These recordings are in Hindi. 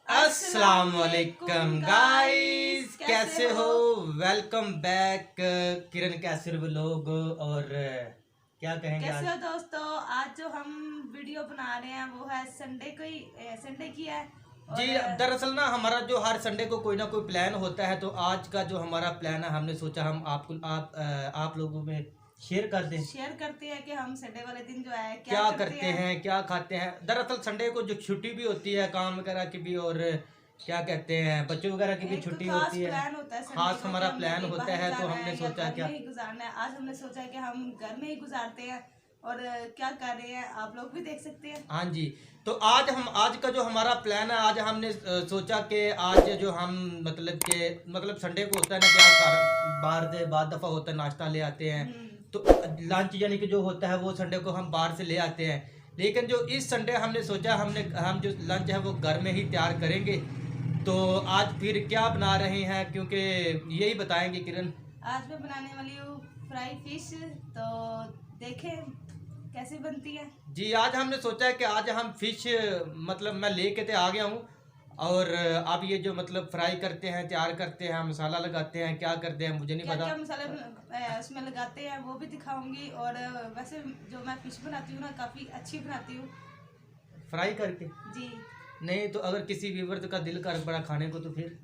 अस्सलाम वालेकुम गाइस, कैसे हो? वेलकम बैक किरण कैसर व्लॉग। और क्या कहेंगे कैसे आज? हो दोस्तों? आज जो हम वीडियो बना रहे हैं वो है संडे की है। जी, और दरअसल ना हमारा जो हर संडे को कोई ना कोई प्लान होता है, तो आज का जो हमारा प्लान है हमने सोचा हम आप लोगों में शेयर कर दें। शेयर करते हैं कि हम संडे वाले दिन जो है क्या क्या करते करते हैं। हैं, क्या खाते हैं। दरअसल संडे को जो छुट्टी भी होती है काम वगैरह की भी, और क्या कहते हैं बच्चों वगैरह की भी एक छुट्टी खास होती है। प्लान होता है संडे खास को कि हमारा हमने प्लान कहीं होता बाहर है, तो जाना हमने है या सोचा घर क्या। में ही गुजारना है। आज हमने सोचा है कि हम घर में ही गुजारते हैं और क्या कर रहे हैं आप लोग भी देख सकते हैं। हाँ जी। तो आज का जो हमारा प्लान है, आज हमने सोचा कि आज जो हम मतलब संडे को होता है ना, क्या बाहर से बाद दफ़ा होता है नाश्ता ले आते हैं। तो लंच यानी कि जो होता है वो संडे को हम बाहर से ले आते हैं। लेकिन जो इस संडे हमने सोचा हम जो लंच है वो घर में ही तैयार करेंगे। तो आज फिर क्या बना रहे हैं, क्योंकि यही बताएंगे किरण। आज मैं बनाने वाली हूँ फ्राई फिश। तो देखें कैसे बनती है। जी, आज हमने सोचा है कि आज हम फिश मतलब मैं लेके तो आ गया हूँ। और अब ये जो मतलब फ्राई करते हैं, तैयार करते हैं, मसाला लगाते हैं, क्या करते हैं मुझे नहीं क्या पता। क्या मसाले उसमें लगाते हैं वो भी दिखाऊंगी। और वैसे जो मैं फिश बनाती हूँ ना काफ़ी अच्छी बनाती हूँ। फ्राई करके। जी। नहीं तो अगर किसी व्यूवर का दिल कर बड़ा खाने को, तो फिर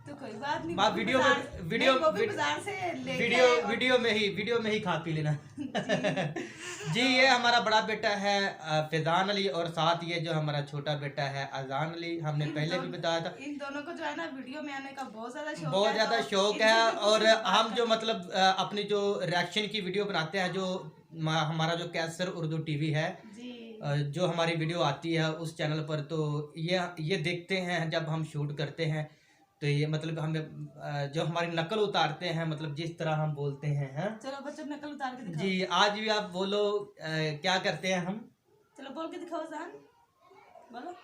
तो कोई बात नहीं, बात वो भी वीडियो बाजार में नहीं, वो भी बाजार से लेके आए और वीडियो में ही खा पी लेना। जी। जी, तो ये हमारा बड़ा बेटा है फैजान अली, और साथ ये जो हमारा छोटा बेटा है अजान अली। हमने पहले भी बताया था, इन दोनों को जो है ना वीडियो में आने का बहुत ज्यादा शौक बहुत है। ज़्यादा तो शौक इनसे है। भी कुछ और बात हम जो करते हैं। मतलब अपनी जो रिएक्शन की वीडियो बनाते हैं, जो हमारा जो कैसर उर्दू टीवी है, जी। जो हमारी वीडियो आती है उस चैनल पर, तो ये देखते हैं जब हम शूट करते हैं। तो ये मतलब हमें जो हमारी नकल उतारते हैं, मतलब जिस तरह हम बोलते हैं। चलो बच्चों नकल उतार के दिखाओ। जी, आज भी आप बोलो क्या करते हैं हम। चलो बोल के दिखाओ जान। बोलो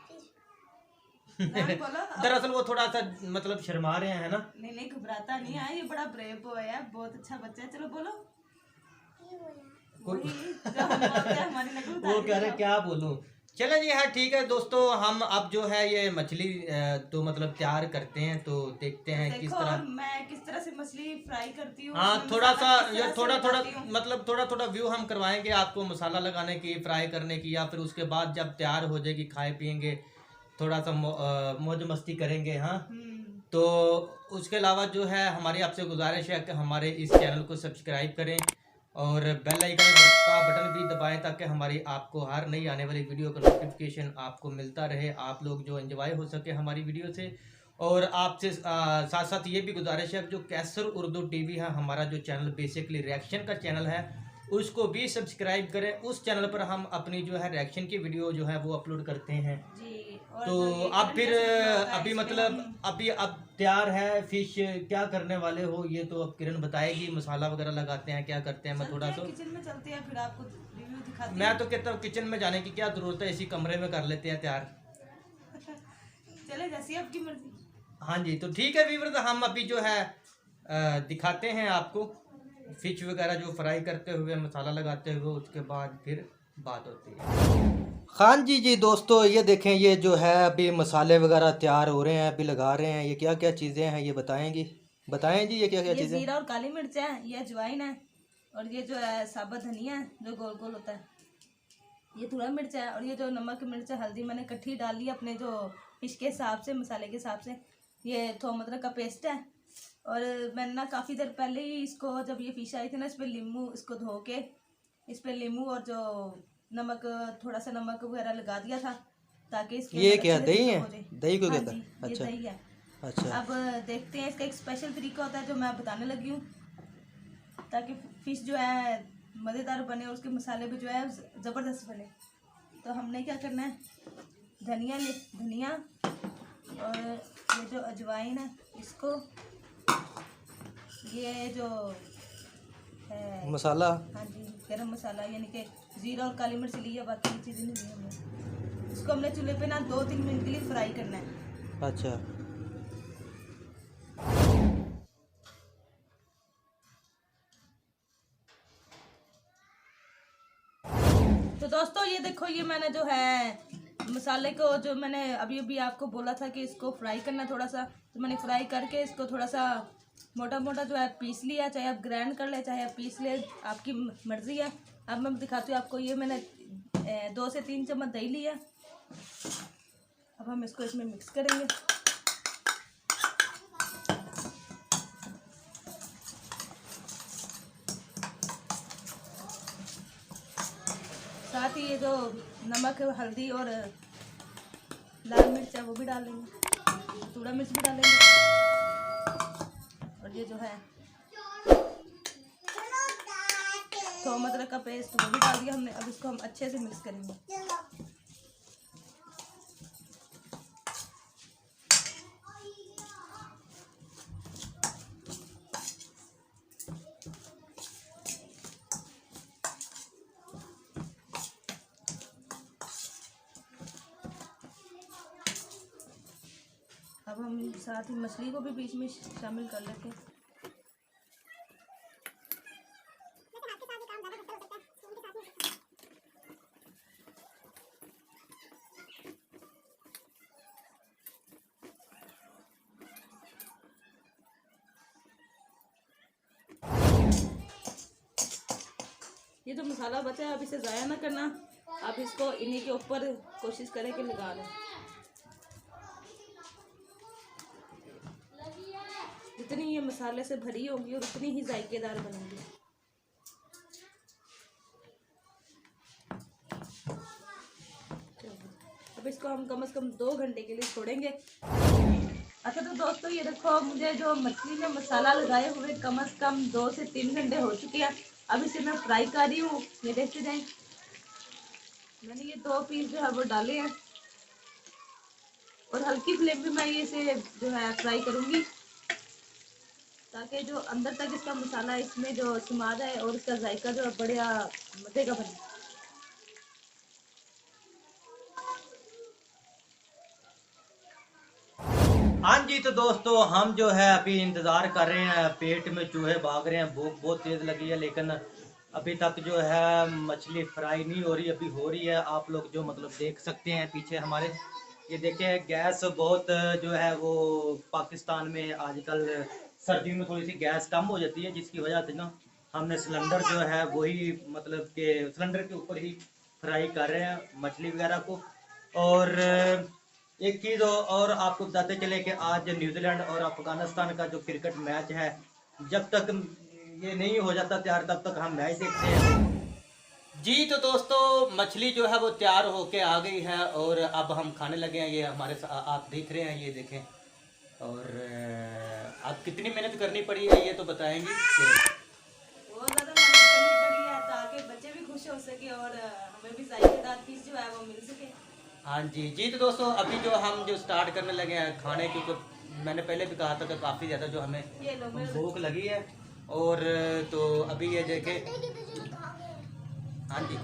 जान बोलो दरअसल वो थोड़ा सा मतलब शर्मा रहे हैं ना। नहीं नहीं, घबराता नहीं है, ये बड़ा ब्रेव बॉय है, बहुत अच्छा बच्चा है। चलो बोलो वही जो हम बोलते हैं, हमारी नकल उतार वो के कह रहे दिखाओ। क्या बोलूं। चले जी, हाँ ठीक है दोस्तों, हम अब जो है ये मछली तो मतलब तैयार करते हैं, तो देखते तो हैं किस देखो तरह। मैं किस तरह से मछली फ्राई करती हूँ, हाँ, उसमें थोड़ा सा मसाला किस ये तरह से थोड़ा थोड़ा लगाती हूँ। मतलब थोड़ा व्यू हम करवाएंगे आपको, मसाला लगाने की, फ्राई करने की, या फिर उसके बाद जब तैयार हो जाएगी खाए पियेंगे, थोड़ा सा मौज मस्ती करेंगे। हाँ, तो उसके अलावा जो है हमारी आपसे गुजारिश है कि हमारे इस चैनल को सब्सक्राइब करें और बेल आइकन का बटन भी दबाएं, ताकि हमारी आपको हर नई आने वाली वीडियो का नोटिफिकेशन आपको मिलता रहे, आप लोग जो एंजॉय हो सके हमारी वीडियो से। और आपसे साथ साथ ये भी गुजारिश है, जो कैसर उर्दू टीवी है हमारा जो चैनल बेसिकली रिएक्शन का चैनल है, उसको भी सब्सक्राइब करें। उस चैनल पर हम अपनी जो है रिएक्शन की वीडियो जो है वो अपलोड करते हैं। जी। और तो जो ये अब करंट फिर कैसर ब्लॉग है, अभी इसमें मतलब हम अब तैयार है फिश। क्या करने वाले हो ये तो अब किरण बताएगी, मसाला वगैरह लगाते हैं, क्या करते हैं। मैं चलते थोड़ा हैं सा किचन में, चलते हैं फिर आपको रिव्यू दिखाती मैं हूँ। तो कहता हूँ किचन में जाने की क्या जरूरत है, इसी कमरे में कर लेते हैं तैयार। चले जैसी आपकी मर्जी। हाँ जी, तो ठीक है वीवर, तो हम अभी जो है दिखाते हैं आपको फिश वगैरह जो फ्राई करते हुए, मसाला लगाते हुए, उसके बाद फिर बात होती है। हाँ जी जी दोस्तों, ये देखें, ये जो है अभी मसाले वगैरह तैयार हो रहे हैं, अभी लगा रहे हैं। ये क्या क्या चीज़ें हैं ये बताएंगी, बताएं जी, ये क्या क्या ये चीज़ें। जीरा और काली मिर्च है, ये अजवाइन है, और ये जो है साबुत धनिया है जो गोल गोल होता है, ये थोड़ा मिर्च है, और ये जो नमक मिर्च हल्दी मैंने इकट्ठी डाल ली अपने जो फिश के हिसाब से, मसाले के हिसाब से। ये थोम अदरक का पेस्ट है। और मैंने ना काफ़ी देर पहले ही इसको, जब ये फिश आई थी ना, इस पर नींबू, इसको धो के इस पर नींबू और जो नमक, थोड़ा सा नमक वगैरह लगा दिया था, ताकि इसके ये अंदर क्या अच्छे से दही डिप है, हो जाए। दही को हाँ कहता जी, है। ये अच्छा दही है। अच्छा। अब देखते हैं, इसका एक स्पेशल तरीका होता है जो मैं बताने लगी हूँ, ताकि फिश जो है मज़ेदार बने और उसके मसाले भी जो है ज़बरदस्त बने। तो हमने क्या करना है, धनिया और ये जो अजवाइन है इसको, ये जो है मसाला। हाँ जी गरम मसाला, यानी कि जीरा और काली मिर्च ली है, बाकी चीज़ें नहीं ली हमने। इसको हमने चूल्हे पे ना 2-3 मिनट के लिए फ्राई करना है। अच्छा, तो दोस्तों ये देखो, ये मैंने जो है मसाले को जो मैंने अभी अभी आपको बोला था कि इसको फ्राई करना थोड़ा सा, तो मैंने फ्राई करके इसको थोड़ा सा मोटा मोटा जो है पीस लिया। चाहे आप ग्राइंड कर ले, चाहे आप पीस ले, आपकी मर्ज़ी है। अब मैं दिखाती हूँ आपको। ये मैंने 2 से 3 चम्मच दही लिया। अब हम इसको इसमें मिक्स करेंगे। साथ ही ये जो नमक हल्दी और लाल मिर्च है वो भी डालेंगे, थोड़ा मिर्च भी डालेंगे। और ये जो है थोम अदरक का पेस्ट वो भी डाल दिया हमने। अब इसको हम अच्छे से मिक्स करेंगे। अब हम साथ ही मछली को भी बीच में शामिल कर लेते हैं। ये जो मसाला बचा है अब इसे ज़ाया ना करना। आप इसको इन्हीं के ऊपर कोशिश करें कि लगा लें। जितनी ये मसाले से भरी होगी और उतनी ही जायकेदार बनेगी। अब इसको हम कम से कम 2 घंटे के लिए छोड़ेंगे। अच्छा तो दोस्तों ये देखो, मुझे जो मछली में मसाला लगाए हुए कम से कम 2 से 3 घंटे हो चुके हैं। अब इसे मैं फ्राई कर रही हूँ। ये देखते जाएं, मैंने ये 2 पीस जो है वो डाले हैं और हल्की फ्लेम पे मैं इसे जो है फ्राई करूँगी, ताकि जो अंदर तक इसका मसाला इसमें जो समा जाए और इसका जायका जो बढ़िया मज़े का बने। हाँ जी, तो दोस्तों हम जो है अभी इंतज़ार कर रहे हैं। पेट में चूहे भाग रहे हैं, भूख बहुत तेज़ लगी है, लेकिन अभी तक जो है मछली फ्राई नहीं हो रही। अभी हो रही है, आप लोग जो मतलब देख सकते हैं पीछे हमारे। ये देखें, गैस बहुत जो है वो पाकिस्तान में आजकल सर्दियों में थोड़ी सी गैस कम हो जाती है, जिसकी वजह से ना हमने सिलेंडर जो है वही मतलब कि सिलेंडर के ऊपर ही फ्राई कर रहे हैं मछली वगैरह को। और एक चीज़ और आपको बताते चले कि आज न्यूजीलैंड और अफगानिस्तान का जो क्रिकेट मैच है, जब तक ये नहीं हो जाता तैयार तब तक हम मैच देखते हैं। जी तो दोस्तों, मछली जो है वो तैयार होके आ गई है और अब हम खाने लगे हैं। ये हमारे आप देख रहे हैं, ये देखें। और अब कितनी मेहनत करनी पड़ी है ये तो बताएंगी। बहुत ज़्यादा मेहनत करनी पड़ी है ताकि बच्चे भी खुश हो सके और हमें भी जायकेदार चीज़ जो है वो मिल सके। हाँ जी। जी तो दोस्तों, अभी जो हम जो स्टार्ट करने लगे हैं खाने, क्योंकि मैंने पहले भी कहा था कि काफ़ी ज़्यादा जो हमें भूख लगी है। और तो अभी ये देखें। हाँ जी।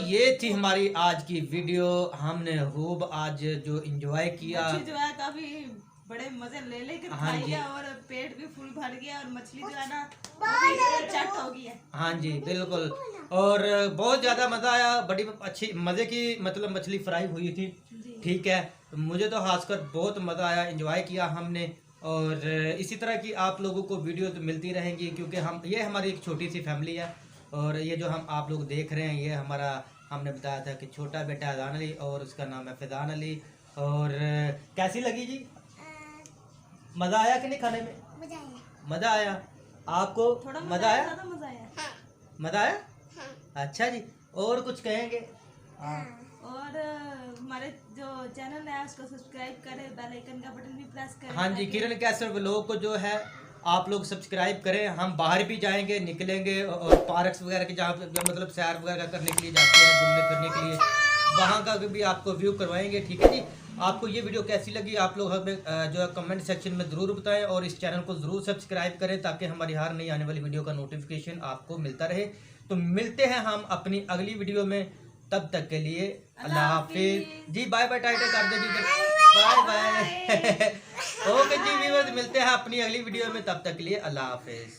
ये थी हमारी आज की वीडियो। हमने खूब आज जो एंजॉय किया, जो है काफी बड़े मजे ले लेकर खाई है और पेट भी फुल भर गया और मछली जो है ना चट हो गई है। हाँ जी बिल्कुल, और बहुत ज़्यादा मज़ा आया। बड़ी अच्छी मज़े की मतलब मछली फ्राई हुई थी। ठीक है, मुझे तो खासकर बहुत मज़ा आया, एंजॉय किया हमने। और इसी तरह की आप लोगों को वीडियो तो मिलती रहेंगी, क्योंकि ये हमारी एक छोटी सी फैमिली है। और ये जो हम आप लोग देख रहे हैं, ये हमारा हमने बताया था कि छोटा बेटा अजान अली और उसका नाम है फैजान अली। और कैसी लगी जी? मज़ा आया कि नहीं खाने में? मज़ा आया। आपको मज़ा आया? मज़ा आया। मज़ा आया? अच्छा जी। और कुछ कहेंगे? हाँ और हमारे जो चैनल है उसको सब्सक्राइब करें, बेल आइकन का बटन भी प्रेस करें। हाँ जी, किरण कैसर व्लॉग को जो है आप लोग सब्सक्राइब करें। हम बाहर भी जाएंगे, निकलेंगे और पार्क्स वगैरह के जहाँ मतलब सैर वगैरह करने के लिए जाते हैं, घूमने फिरने के लिए, वहाँ का भी आपको व्यू करवाएंगे। ठीक है जी। आपको ये वीडियो कैसी लगी आप लोग हमें जो है कमेंट सेक्शन में ज़रूर बताएं और इस चैनल को ज़रूर सब्सक्राइब करें ताकि हमारी हर नई आने वाली वीडियो का नोटिफिकेशन आपको मिलता रहे। तो मिलते हैं हम अपनी अगली वीडियो में, तब तक के लिए अल्लाह हाफिज जी। बाय बाय टाइटल कर दो जी, बाय बाय। ओके जी व्यूअर्स, मिलते हैं अपनी अगली वीडियो में, तब तक के लिए अल्लाह हाफिज।